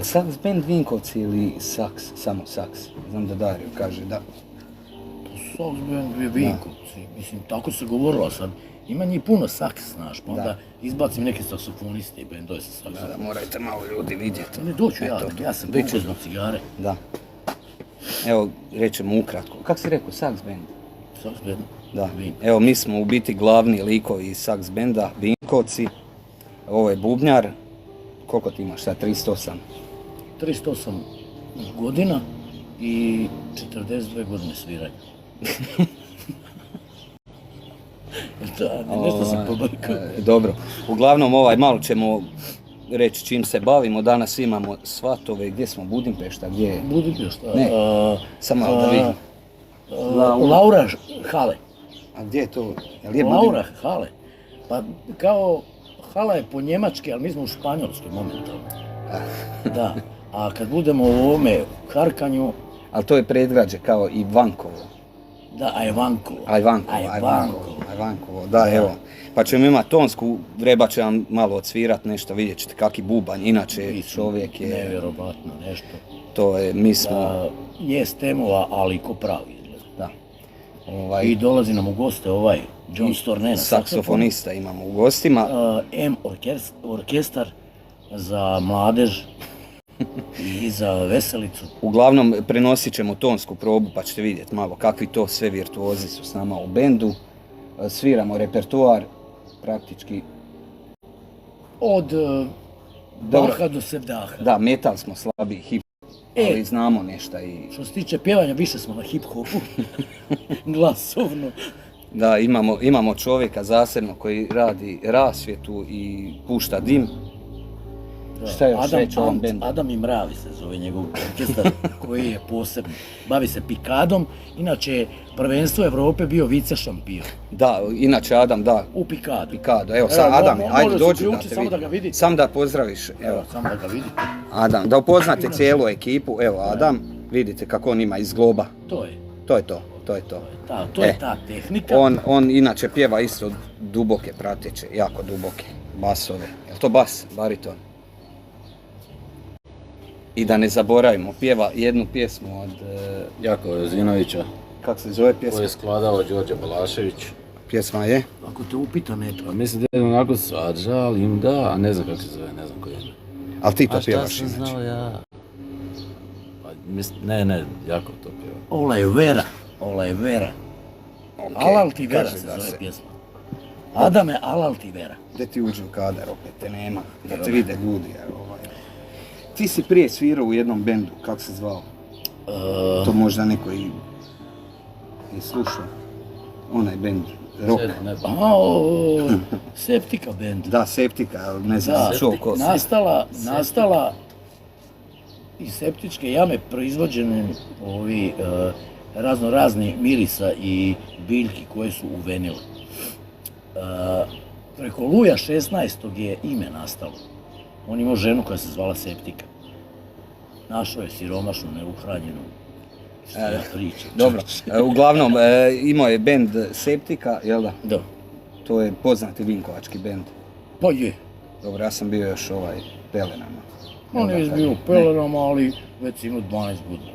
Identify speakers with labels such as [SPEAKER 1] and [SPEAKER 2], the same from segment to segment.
[SPEAKER 1] Saks band Vinkovci ili Saks, samo Saks? Znam da Dario kaže da.
[SPEAKER 2] Saks band je Vinkovci, mislim, tako se govorilo sad. Ima njih puno saks, znaš, pa onda izbacim neke saksofoniste i bendove sa saksom.
[SPEAKER 1] Da, morajte malo ljudi vidjeti.
[SPEAKER 2] Ne doću ja sam pukao zbog cigare.
[SPEAKER 1] Da. Evo, rećemo ukratko. Kako si rekao, Saks band?
[SPEAKER 2] Saks band?
[SPEAKER 1] Da. Evo, mi smo u biti glavni likovi iz Saks benda, Vinkovci. Ovo je bubnjar. Koliko ti imaš sad? 38?
[SPEAKER 2] 38 godina i 42 godine sviranja. Nešto sam pobrkao.
[SPEAKER 1] Dobro. Uglavnom, malo ćemo reći čim se bavimo. Danas imamo svatove. Gdje smo? Budimpešta? Gdje je?
[SPEAKER 2] Budimpešta.
[SPEAKER 1] Ne, samo da vidim.
[SPEAKER 2] Laura Hale.
[SPEAKER 1] A gdje je to?
[SPEAKER 2] Laura Hale. Pa kao Hala je po njemački, ali mi smo u Španjolskoj momentalno. Da. A kad budemo u ovome Harkanju...
[SPEAKER 1] Ali to je predgrađe kao Ivankovo.
[SPEAKER 2] Da, Ajvankovo.
[SPEAKER 1] Ajvankovo, da, evo. Pa ćemo imati tonsku, Vreba će vam malo odsvirat nešto, vidjet ćete kaki bubanj, inače čovjek je...
[SPEAKER 2] Nevjerovatno nešto.
[SPEAKER 1] To je, mi smo...
[SPEAKER 2] Je stemova, ali ko pravi izgleda.
[SPEAKER 1] Da.
[SPEAKER 2] I dolazi nam u goste John Stornena.
[SPEAKER 1] Saksofonista imamo u gostima.
[SPEAKER 2] Orkestar za mladež i za veselicu.
[SPEAKER 1] Uglavnom, prenosit ćemo tonsku probu pa ćete vidjeti malo kakvi to sve virtuozi su s nama u bendu. Sviramo repertoar praktički...
[SPEAKER 2] Od Baha do Sevdaha.
[SPEAKER 1] Da, metal smo slabiji, hip, ali znamo nešto i...
[SPEAKER 2] Što se tiče pjevanja, više smo na hip-hopu. Glasovno.
[SPEAKER 1] Da, imamo čovjeka zasebno koji radi rasvjetu i pušta dim. Šta još reći o ovom bendu?
[SPEAKER 2] Adam i Mravi se zove njegov orkestar koji je posebno. Bavi se pikadom, inače prvenstvo Evrope bio vice šampion.
[SPEAKER 1] Da, inače Adam, da.
[SPEAKER 2] U pikadu.
[SPEAKER 1] Pikado, evo sad Adam, ajde dođi da te vidi. Sam da pozdraviš, evo.
[SPEAKER 2] Samo da ga vidite.
[SPEAKER 1] Adam, da upoznate cijelu ekipu, evo Adam, vidite kako on ima iz globa.
[SPEAKER 2] To je.
[SPEAKER 1] To je to.
[SPEAKER 2] To je ta tehnika.
[SPEAKER 1] On inače pjeva isto duboke prateće, jako duboke basove. Je to bas, bariton? I da ne zaboravimo, pjeva jednu pjesmu od...
[SPEAKER 3] Jakova Jozinovića.
[SPEAKER 1] Kako se zove pjesma?
[SPEAKER 3] Koju je skladao Đorđe Balašević.
[SPEAKER 1] Pjesma je?
[SPEAKER 2] Ako te upita netko.
[SPEAKER 3] Mislim da je onako žalim, da, a ne znam kako se zove, ne znam koji je.
[SPEAKER 1] Ali ti to pjevaš
[SPEAKER 3] inače? A šta sam znao ja? Pa, ne, Jakov to pjeva.
[SPEAKER 2] Ola je vera. Alal ti vera se zove pjesma. Adame, alal ti vera.
[SPEAKER 1] Gdje ti uđe u kadar, opet te nema, da te vide ljudi. Ti si prije svirao u jednom bendu, kako se zvao? To možda neko i slušao. Onaj bend, rock.
[SPEAKER 2] Septika bend.
[SPEAKER 1] Da, Septika, ali ne znam čuo ko si.
[SPEAKER 2] Nastala iz septičke jame proizvođene razni mirisa i biljki koje su u venilu. Preko Luja 16. je ime nastalo. On imao ženu koja se zvala Septika. Našao je siromašnu, neuhranjenu. Što ja pričam.
[SPEAKER 1] Dobro, uglavnom imao je bend Septika, jel da?
[SPEAKER 2] Da.
[SPEAKER 1] To je poznati vinkovački bend.
[SPEAKER 2] Pa je.
[SPEAKER 1] Dobro, ja sam bio još Pelenama.
[SPEAKER 2] On je bio u Pelenama, ali već imao 12 godina.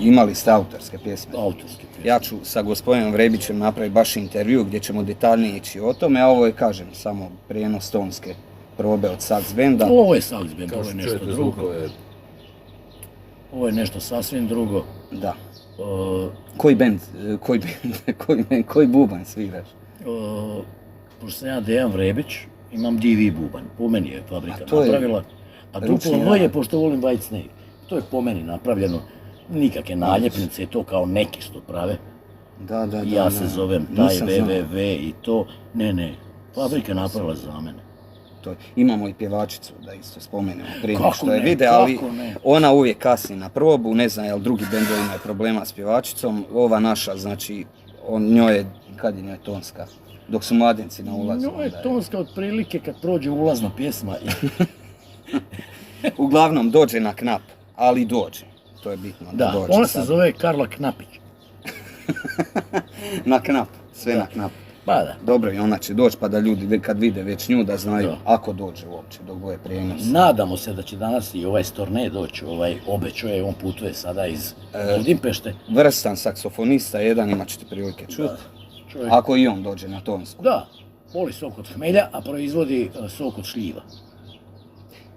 [SPEAKER 1] Imali ste autorske pjesme?
[SPEAKER 2] Autorske pjesme.
[SPEAKER 1] Ja ću sa gospodinom Vrebićem napraviti baš intervju gdje ćemo detaljnije ići o tome, a ovo je, kažem, samo prijenos tonske probe od Saks benda.
[SPEAKER 2] Ovo je Saks bend, ovo je nešto drugo. Ovo je nešto sasvim drugo.
[SPEAKER 1] Da. Koji bubanj sviraš?
[SPEAKER 2] Pošto sam ja Dejan Vrebić, imam DV bubanj. Po meni je fabrika napravila. A duplo moje, pošto volim White Snake. To je po meni napravljeno. Nikakve naljepnice, to kao neki što prave.
[SPEAKER 1] Da.
[SPEAKER 2] Ja se zovem taj www i to. Ne, fabrika je napravila za mene.
[SPEAKER 1] Imamo i pjevačicu, da isto spomenemo prije što je vide, ali ona uvijek kasni na probu, ne znam jel drugi bendovi imaju problema s pjevačicom. Ova naša, znači, njoj je, kad je njoj tonska? Dok su mladenci na ulazu.
[SPEAKER 2] Njoj je tonska otprilike kad prođe ulazna pjesma.
[SPEAKER 1] Uglavnom dođe na knap, ali dođe. To je bitno da dođe.
[SPEAKER 2] Ona se zove Karla Knapić.
[SPEAKER 1] Na knap, sve na knap.
[SPEAKER 2] Pa da.
[SPEAKER 1] Dobro, i ona će doći pa da ljudi kad vide već nju da znaju ako dođe uopće dok bude prijenos.
[SPEAKER 2] Nadamo se da će danas i ovaj Storne doći, obećuje, on putuje sada iz Budimpešte.
[SPEAKER 1] Vrstan saksofonista, jedan imat ćete prilike čuti. Ako i on dođe na tonsku.
[SPEAKER 2] Da, voli sok od hmelja, a proizvodi sok od šljiva.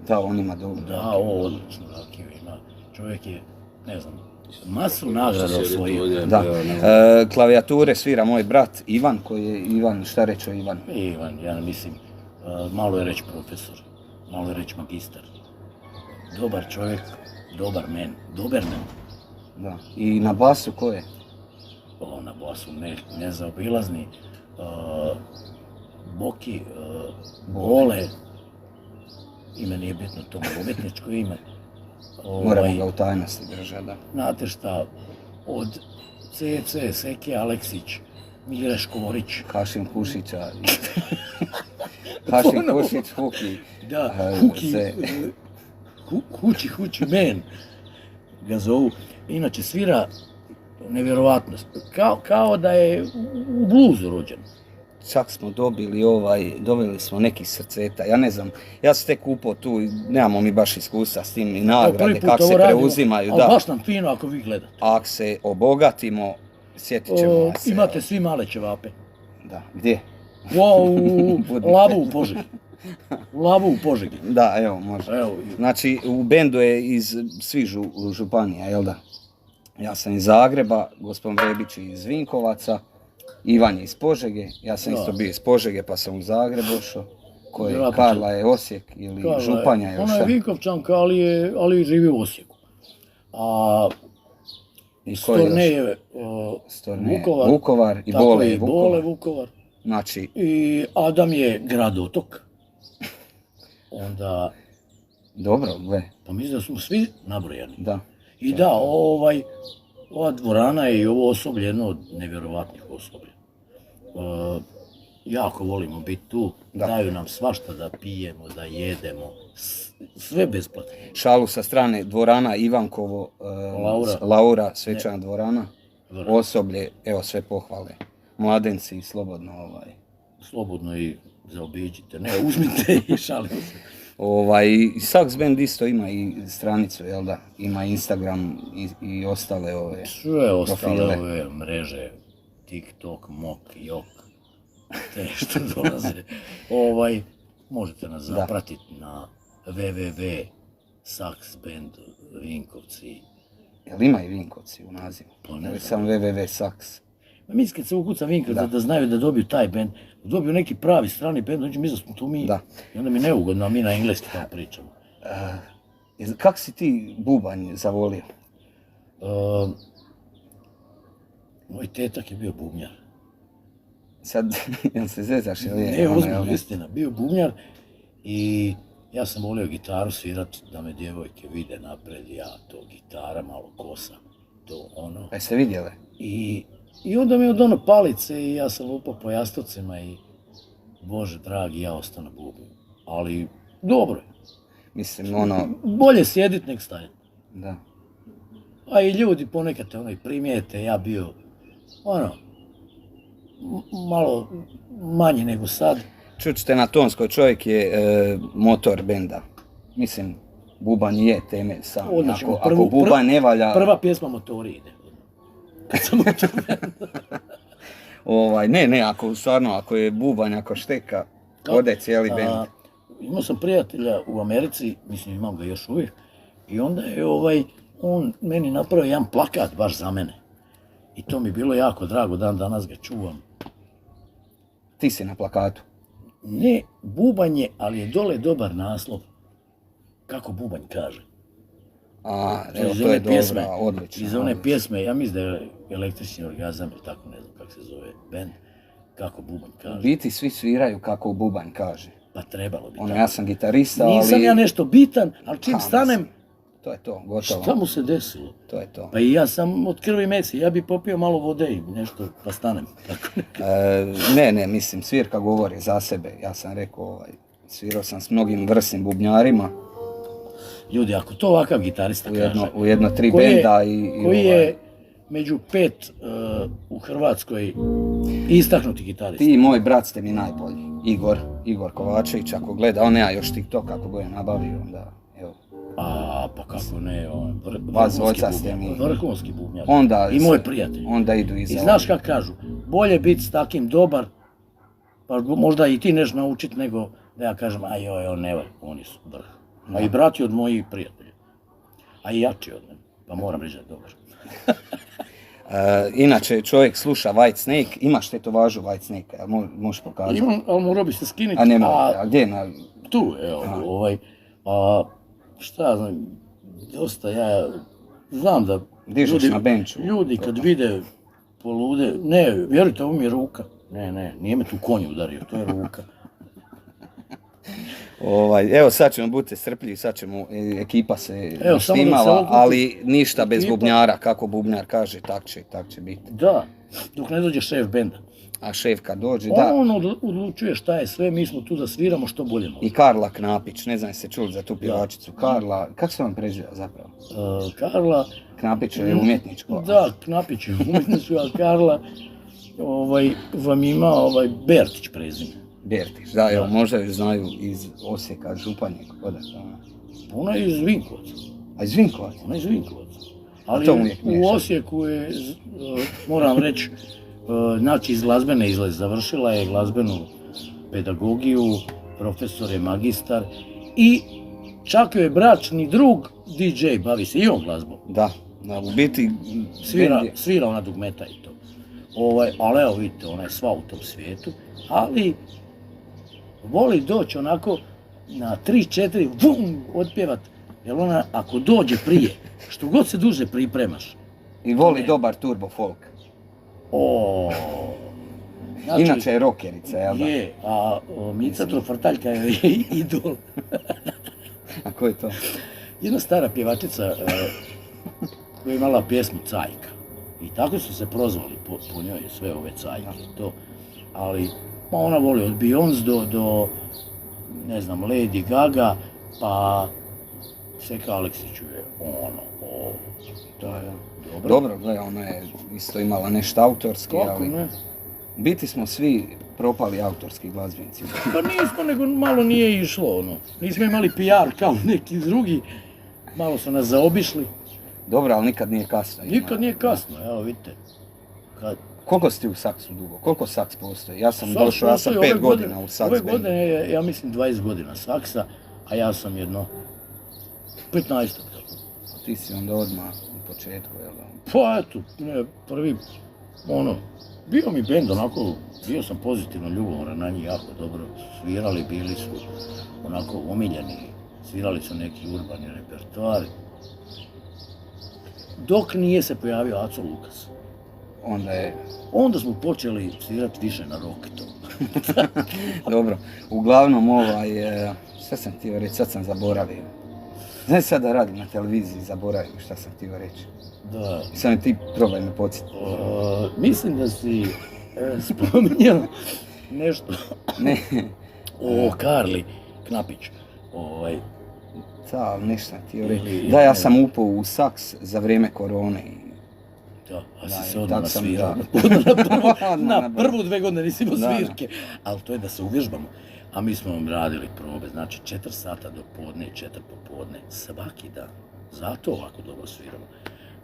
[SPEAKER 1] Da, on ima dobro.
[SPEAKER 2] Da, ovo odlično rakiju ima. Čovjek je, ne znam, masu nagrada osvojio.
[SPEAKER 1] Da. Klavijature svira moj brat Ivan, koji je Ivan, šta reći o Ivanu?
[SPEAKER 2] Ivan, ja mislim, malo je reći profesor, malo je reći magistar. Dobar čovjek, dobar men.
[SPEAKER 1] Da. I na basu ko je?
[SPEAKER 2] Na basu nezaobilazni. Boki, Bole, ime nije bitno, to je umjetničko ime.
[SPEAKER 1] Moramo ga u tajnosti držati, da.
[SPEAKER 2] Znate šta, od CC, Seke Aleksić, Mile Škorić.
[SPEAKER 1] Hašim Kušića. Hašim Kušić, Huki.
[SPEAKER 2] Da, Huki, Hući men ga zovu. Inače svira nevjerovatno, kao da je u bluzu rođen.
[SPEAKER 1] Čak smo dobili smo nekih srceta, ja ne znam, ja sam tek upao tu, nemamo mi baš iskustva s tim i nagrade, kako se preuzimaju.
[SPEAKER 2] Ali baš nam fino ako vi gledate.
[SPEAKER 1] Ako se obogatimo, sjetit ćemo se.
[SPEAKER 2] Imate svi male ćevape.
[SPEAKER 1] Da, gdje?
[SPEAKER 2] U Lavu u Požegi.
[SPEAKER 1] Da, evo, može. Znači, u bendu je iz svih županija, jel da? Ja sam iz Zagreba, gospodin Vrebić iz Vinkovaca, Ivan je iz Požege, ja sam isto bio iz Požege pa sam u Zagreb došao. Karla je Osijek ili Županja je
[SPEAKER 2] Ona je Vinkovčanka, ali živi u Osijeku. A Storne je
[SPEAKER 1] Vukovar i Bole je
[SPEAKER 2] Vukovar.
[SPEAKER 1] Znači...
[SPEAKER 2] I Adam je grad Otok. Onda...
[SPEAKER 1] Dobro, gle.
[SPEAKER 2] Pa mislim da smo svi nabrojani.
[SPEAKER 1] Da.
[SPEAKER 2] I da, ova dvorana je i ovo osoblje jedno od nevjerovatnih osoblja. Jako volimo biti tu, daju nam svašta da pijemo, da jedemo, sve besplatno.
[SPEAKER 1] Šalu sa strane, dvorana Ivankovo, Laura, svečana dvorana, osoblje, evo sve pohvale. Mladenci, slobodno
[SPEAKER 2] Slobodno i zaobiđite, ne, uzmite i šalimo se.
[SPEAKER 1] Sax Band isto ima i stranicu, jel da? Ima Instagram i ostale ove
[SPEAKER 2] sve ostale ove mreže, TikTok, Mok, Jok, te što dolaze. Možete nas zapratiti na www.saxband Vinkovci.
[SPEAKER 1] Jel ima i Vinkovci u nazivu? Ili sam www.sax?
[SPEAKER 2] Mislim kad se ukuca Vinkovca da znaju da dobiju taj band, da dobiju neki pravi strani band, mislim da smo tu mi. I onda mi je neugodno, a mi na engleski tamo pričamo.
[SPEAKER 1] Kako si ti bubanj zavolio?
[SPEAKER 2] Moj tetak je bio bubnjar.
[SPEAKER 1] Sad, jel se zezaš?
[SPEAKER 2] Ne, ozbiljno, istina, bio bubnjar i ja sam volio gitaru svirat da me djevojke vide napred, ja to gitara, malo kosa, to ono.
[SPEAKER 1] Pa se vidjele?
[SPEAKER 2] I onda mi je od palice i ja sam lupao po jastocima i Bože dragi, ja ostao na bubnju. Ali dobro je.
[SPEAKER 1] Mislim,
[SPEAKER 2] bolje sjedit nek stajati.
[SPEAKER 1] Da.
[SPEAKER 2] A i ljudi ponekad te primijete, ja bio, malo manje nego sad.
[SPEAKER 1] Čućete na tonskoj, čovjek je motor benda. Mislim, bubanj je temelj sam. Ako bubanj ne valja...
[SPEAKER 2] Prva pjesma Motori ide. Kad sam motor
[SPEAKER 1] benda. Ako je bubanj, ako šteka, ode cijeli bend.
[SPEAKER 2] Imao sam prijatelja u Americi, mislim imam ga još uvijek, i onda je on meni napravio jedan plakat baš za mene. I to mi je bilo jako drago, dan danas ga čuvam.
[SPEAKER 1] Ti si na plakatu?
[SPEAKER 2] Ne, bubanj je, ali je dole dobar naslov. Kako bubanj kaže.
[SPEAKER 1] To je dobro, odlično.
[SPEAKER 2] Iz one pjesme, ja mislim da je Električni orgazam, ili tako ne znam kako se zove band, kako bubanj kaže.
[SPEAKER 1] Biti svi sviraju kako bubanj kaže.
[SPEAKER 2] Pa trebalo bi tako.
[SPEAKER 1] Ja sam gitarista, ali...
[SPEAKER 2] Nisam ja nešto bitan, ali čim stanem...
[SPEAKER 1] To je to, gotovo.
[SPEAKER 2] Šta mu se desilo?
[SPEAKER 1] To je to.
[SPEAKER 2] Pa i ja sam od krvi meci, ja bi popio malo vode i nešto, pa stanem.
[SPEAKER 1] Ne, mislim, svirka govori za sebe. Ja sam rekao, svirao sam s mnogim vrsnim bubnjarima.
[SPEAKER 2] Ljudi, ako to ovakav gitarista kaže...
[SPEAKER 1] U jedno 3 benda i...
[SPEAKER 2] Koji je među 5 u Hrvatskoj istaknuti gitarista.
[SPEAKER 1] Ti i moj brat ste mi najbolji. Igor Kovačević, ako gleda, on nema još TikTok, ako bude nabavio, onda, evo.
[SPEAKER 2] Pa kako ne, on
[SPEAKER 1] Vas dvojica ste mi.
[SPEAKER 2] Vrhunski bubnjar. I moj prijatelj.
[SPEAKER 1] Onda idu iza.
[SPEAKER 2] I znaš kako kažu, bolje biti s takim dobar, pa možda i ti nešto naučiti, nego da ja kažem, on ne valj, oni su vrh. A i brat je od mojih prijatelja. A i jači od mene, pa moram reći da je dobar.
[SPEAKER 1] Inače, čovjek sluša White Snake, imaš tetovažu White Snake, možeš pokazati?
[SPEAKER 2] Imam, ali morao bi se skinuti.
[SPEAKER 1] A nema, a gdje?
[SPEAKER 2] Tu, evo, šta znam, dosta ja znam da
[SPEAKER 1] dižeš na benču.
[SPEAKER 2] Ljudi kad vide polude, ne, vjerujte, ovo mi je ruka. Ne, nije me tu konj udario, to je ruka.
[SPEAKER 1] Evo sad ćemo biti strpljivi, sad ćemo, ekipa se naštimala, ali ništa bez bubnjara, kako bubnjar kaže, tak će biti.
[SPEAKER 2] Da, dok ne dođe šef benda.
[SPEAKER 1] A šef kad dođe, da.
[SPEAKER 2] On odlučuje šta je sve, mi smo tu da sviramo što bolje možemo.
[SPEAKER 1] I Karla Knapić, ne znam jeste čuli za tu pjevačicu. Karla, kako se vam preziva zapravo?
[SPEAKER 2] Karla...
[SPEAKER 1] Knapić je umjetničko.
[SPEAKER 2] Da, Knapić je umjetničko, a Karla vam ima Bertić prezime.
[SPEAKER 1] Bertić, da, evo, možda ju znaju iz Osijeka, Županje,
[SPEAKER 2] Ona je iz Vinkovaca.
[SPEAKER 1] A iz Vinkovaca?
[SPEAKER 2] Ona je iz Vinkovaca. Ali u Osijeku je, moram reći, znači iz glazbene izlaz, završila je glazbenu pedagogiju, profesor je magistar i čak joj je bračni drug DJ, bavi se i on glazbom.
[SPEAKER 1] Da, u biti...
[SPEAKER 2] Svira ona dugmeta i to. Ali evo vidite, ona je sva u tom svijetu, ali voli doći onako na 3-4, vum, otpjevat, jer ona ako dođe prije, što god se duže pripremaš.
[SPEAKER 1] I voli dobar turbo folk. Znači, inače je rockerica, jel da?
[SPEAKER 2] Je, a Mica Trofrtaljka je idol.
[SPEAKER 1] A ko je to?
[SPEAKER 2] Jedna stara pjevačica koja je imala pjesmu Cajka. I tako su se prozvali po njoj sve ove cajke i to. Ali ona voli od Beyoncé do ne znam, Lady Gaga, pa Seka Aleksiću je
[SPEAKER 1] Dobro, gledaj, ona je isto imala nešto autorski, ali...
[SPEAKER 2] ne?
[SPEAKER 1] U biti smo svi propali autorski glazbenici.
[SPEAKER 2] Pa nismo, nego malo nije išlo, Nismo imali PR kao neki drugi, malo su nas zaobišli.
[SPEAKER 1] Dobro, ali nikad nije kasno.
[SPEAKER 2] Nikad nije kasno, evo vidite.
[SPEAKER 1] Koliko si ti u saksu dugo? Koliko saks postoji? Ja sam došao, ja sam 5 godina u saks bendu.
[SPEAKER 2] Ove godine je, ja mislim, 20 godina saksa, a ja sam jedno 15.
[SPEAKER 1] Ti si onda odmah u početku, jel da?
[SPEAKER 2] Pa eto, prvi, bio mi bend onako, bio sam pozitivno ljubomoran na njih, jako dobro svirali, bili su onako omiljeni, svirali su neki urbani repertoar. Dok nije se pojavio Aco Lukas. Onda smo počeli svirati više na rock i to.
[SPEAKER 1] Dobro, uglavnom šta sam htio reći, sad sam zaboravio. Znaš sad da radim na televiziji, zaboravim šta sam htio reći.
[SPEAKER 2] Da.
[SPEAKER 1] Samo ti probaj me podsjetiti.
[SPEAKER 2] Mislim da si spominjao nešto.
[SPEAKER 1] Ne.
[SPEAKER 2] O Karli Knapić.
[SPEAKER 1] Da, nešto sam htio reći. Da, ja sam upao u saks za vrijeme korone.
[SPEAKER 2] Da, a si se odmah nasvirao. Na prvu 2 godine nisi imao svirke. Ali to je da se uvježbamo. A mi smo vam radili probe, znači 4 sata do podne i 4 popodne, svaki dan. Zato ovako dobro sviramo.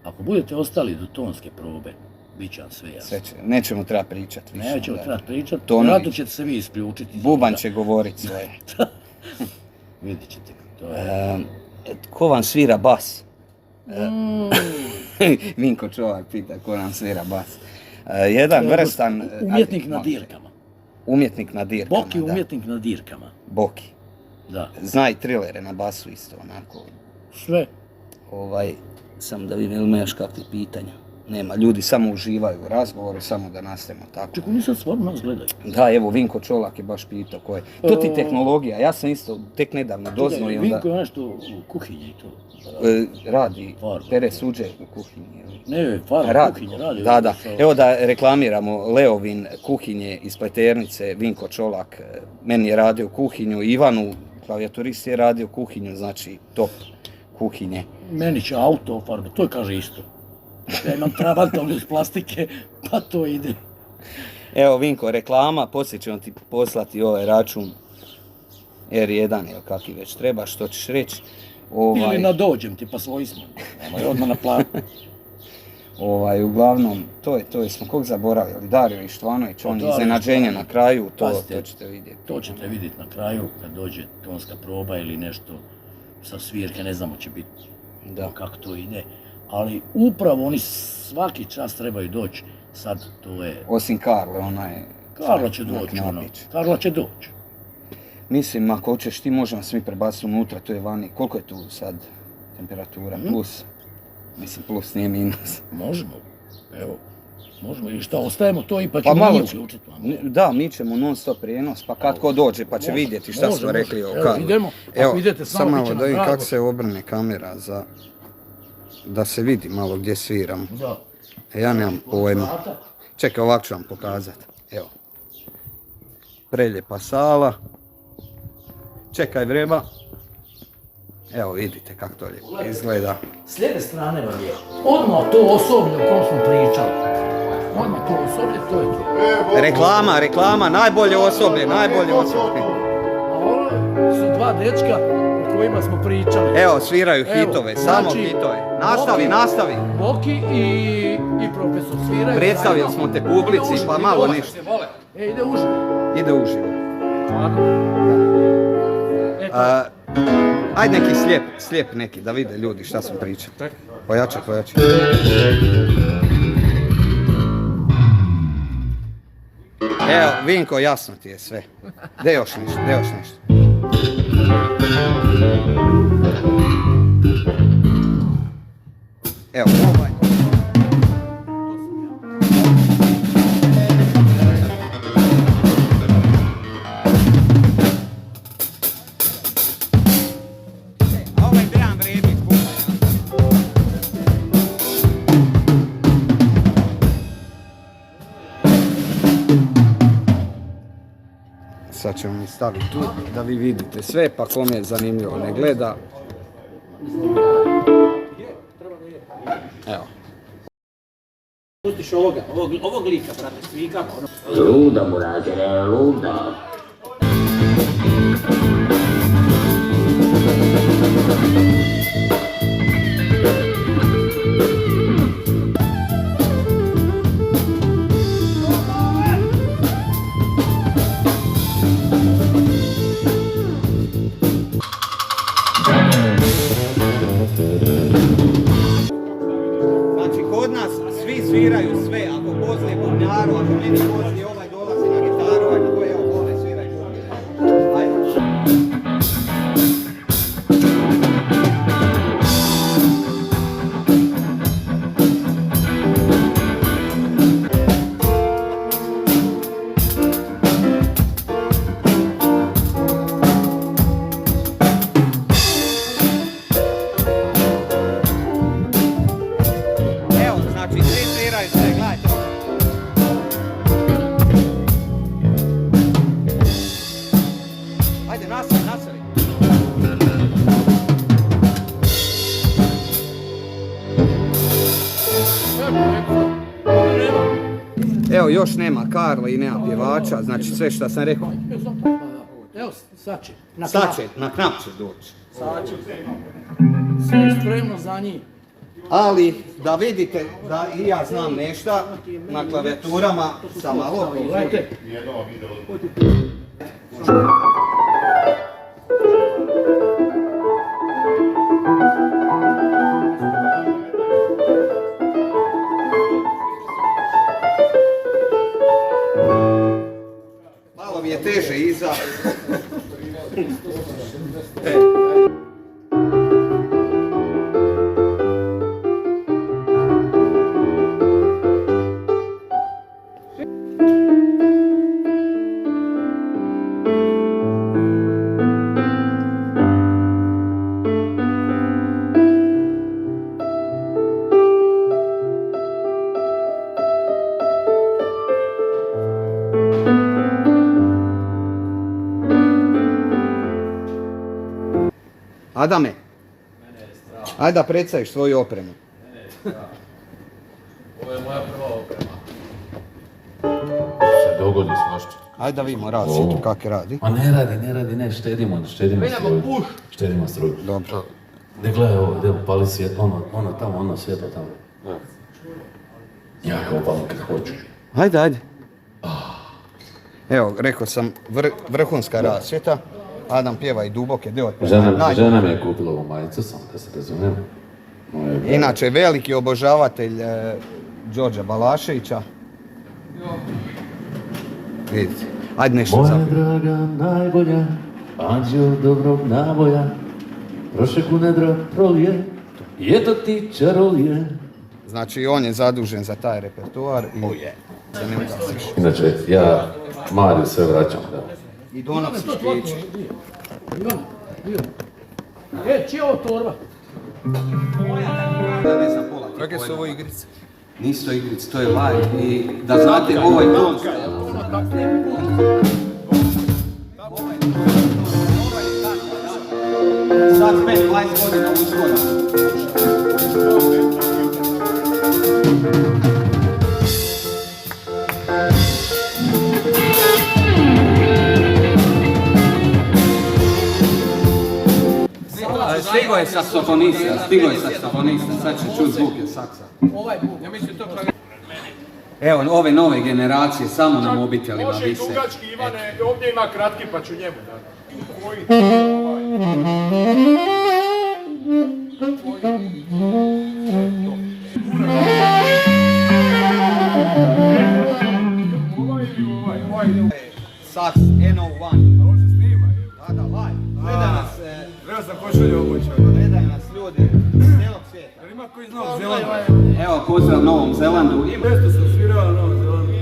[SPEAKER 2] Ako budete ostali do tonske probe, bit će vam sve jasno.
[SPEAKER 1] Nećemo trebati pričati više.
[SPEAKER 2] Nećemo trebati pričati, vjerojatno ćete se vi isključiti.
[SPEAKER 1] Buban će govoriti svoje.
[SPEAKER 2] Vidjet ćete.
[SPEAKER 1] Ko vam svira bas? Vinko Čovak pita ko nam svira bas. Jedan vrstan...
[SPEAKER 2] Umjetnik na dirkama.
[SPEAKER 1] Umjetnik na dirkama,
[SPEAKER 2] Boki umjetnik na dirkama.
[SPEAKER 1] Boki.
[SPEAKER 2] Da.
[SPEAKER 1] Zna i trilere na basu isto, onako.
[SPEAKER 2] Sve.
[SPEAKER 1] Samo da vidim, ili još kakvih pitanja. Nema, ljudi samo uživaju u razgovoru, samo da nastavimo tako.
[SPEAKER 2] Čekaj, nisam stvarno nas gledaju.
[SPEAKER 1] Da, evo, Vinko Čolak je baš pitao ko je. To ti tehnologija, ja sam isto tek nedavno doznao i onda...
[SPEAKER 2] Vinko je nešto u kuhinji i to.
[SPEAKER 1] Radi, pere suđe u kuhinji.
[SPEAKER 2] Ne, farba u kuhinji radi.
[SPEAKER 1] Da. Evo da reklamiramo Leovin kuhinje iz Pleternice, Vinko Čolak. Meni je radio u kuhinju, Ivanu, klavijaturist je radio u kuhinju, znači top kuhinje.
[SPEAKER 2] Meni će auto farbe, to je kaže isto. Ja imam trabantog iz plastike, pa to ide.
[SPEAKER 1] Evo Vinko, reklama, poslije ćemo ti poslati ovaj račun R1 ili kakvi već treba, što ćeš reći.
[SPEAKER 2] Ili nadođem ti pa svoji smo, nemoj odmah na plan.
[SPEAKER 1] Uglavnom, to je smo kog zaboravili, Dario Ištvanović, on iznenađenje na kraju, to ćete vidjeti.
[SPEAKER 2] To ćete vidjeti na kraju kad dođe tonska proba ili nešto sa svirke, ne znamo će biti kako to ide. Ali upravo oni svaki čas trebaju doći, sad to je...
[SPEAKER 1] Osim Karle, ona je...
[SPEAKER 2] Karla će doći, Karla će doći.
[SPEAKER 1] Mislim, ako hoćeš ti možemo svi prebaciti unutra, to je vani. Koliko je tu sad temperatura? Plus? Mislim, plus nije minus.
[SPEAKER 2] Možemo, evo. Možemo i šta, ostajemo to i pa ćemo malo uključiti.
[SPEAKER 1] Da, mi ćemo non stop prijenos, pa kad ko dođe pa će vidjeti šta smo rekli o Karli.
[SPEAKER 2] Idemo, ako idete s nama, bit će nam drago.
[SPEAKER 1] Kako se obrne kamera da se vidi malo gdje sviram. Ja nemam pojma. Čekaj, ovako ću vam pokazati. Evo. Preljepa sala. Čekaj vreba. Evo vidite kako to lijepo izgleda.
[SPEAKER 2] S lijeve strane vam je odmah to osoblje o kom smo pričali. Odmah to osoblje, to je to.
[SPEAKER 1] Reklama, najbolje osoblje.
[SPEAKER 2] A ovo su dva dečka o kojima smo pričali.
[SPEAKER 1] Evo, sviraju hitove, samo hitove. Nastavi.
[SPEAKER 2] Boki i profesor sviraju.
[SPEAKER 1] Predstavili smo te publici, pa malo ništa. Ide uživo. Ajde neki slijep neki, da vide ljudi šta smo pričali. Pojačaj. Evo, Vinko, jasno ti je sve. De još nešto. Evo, sad ćemo mi staviti tu da vi vidite sve, pa kom je zanimljivo ne gleda. Evo.
[SPEAKER 2] Pustiš ovog lika, brate, svikamo.
[SPEAKER 4] Luda, Muradine, luda.
[SPEAKER 1] Znači, kod nas svi sviraju sve, ako pozli bubnjaru, ako meni pozli ovaj dolazi na gitaru, ako je ovo sviraju. Ajde. Evo, još nema Karla i nema pjevača, znači sve što sam rekao.
[SPEAKER 2] Evo, sad će.
[SPEAKER 1] Na knap će doći.
[SPEAKER 2] Sve je spremno za njih.
[SPEAKER 1] Ali, da vidite da i ja znam nešto, na klavijaturama sam malo.
[SPEAKER 2] Gledajte.
[SPEAKER 1] Malo mi je teže iza. Adame, ajde da predstaviš svoju opremu.
[SPEAKER 3] Ovo je moja prva oprema. Se dogodi svašta.
[SPEAKER 1] Ajde da vidimo rasvjetu kako radi.
[SPEAKER 3] Ma ne radi, ne, štedimo struju. Štedimo struju.
[SPEAKER 1] Dobro.
[SPEAKER 3] Ne gledaj ovo, gdje upali svjetlo, ono tamo, ono svjetlo tamo. Ja ga upalim kad hoću.
[SPEAKER 1] Ajde. Evo, rekao sam, vrhunska rasvjeta. Adam pjeva i duboke deo.
[SPEAKER 3] Žena mi je kupila ovu majicu, samo da se razumijem.
[SPEAKER 1] Inače, veliki obožavatelj Đorđa Balaševića. Vidite, ajde nešto
[SPEAKER 3] Moja
[SPEAKER 1] zapijemo.
[SPEAKER 3] draga najbolja, anđeo dobrog naboja, prošek u nedra prolije, i eto ti čarolije.
[SPEAKER 1] Znači, on je zadužen za taj repertoar i se ne ugasiš.
[SPEAKER 3] Inače, ja Mariju sve vraćam, da.
[SPEAKER 1] I donosiš piće.
[SPEAKER 2] Čija ovo torba?
[SPEAKER 1] Ne znam pola. Kakve su ovo igrice? Nisu to igrice, to je live i da znate ovo je tonska. Sad 5-20 godina uzgoda. Stigo je saksofonista, sad će čuti zvuke saksa. Evo, ove nove generacije samo na mobitelima vise.
[SPEAKER 5] Može dugački Ivane, ovdje ima kratki pa ću njemu dati. Koji?
[SPEAKER 1] Saks NO1.
[SPEAKER 5] Ovo se snima.
[SPEAKER 1] Da, live. Gledaj nas,
[SPEAKER 5] Treba sam košulju obućao.
[SPEAKER 1] gledaju nas ljudi iz cijelog svijeta.
[SPEAKER 5] Jel ima koji iz Novog Zelanda?
[SPEAKER 1] Evo, pozdrav Novom Zelandu.
[SPEAKER 5] Često sam svirao na Novom Zelandu.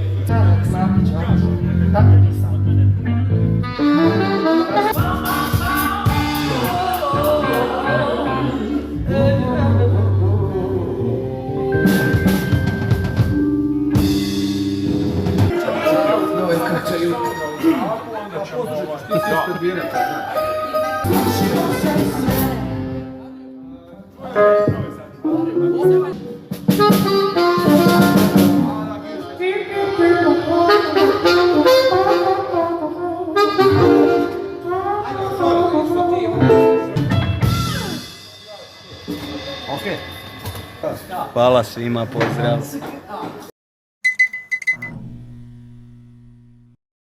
[SPEAKER 1] Hvala svima, pozdrav.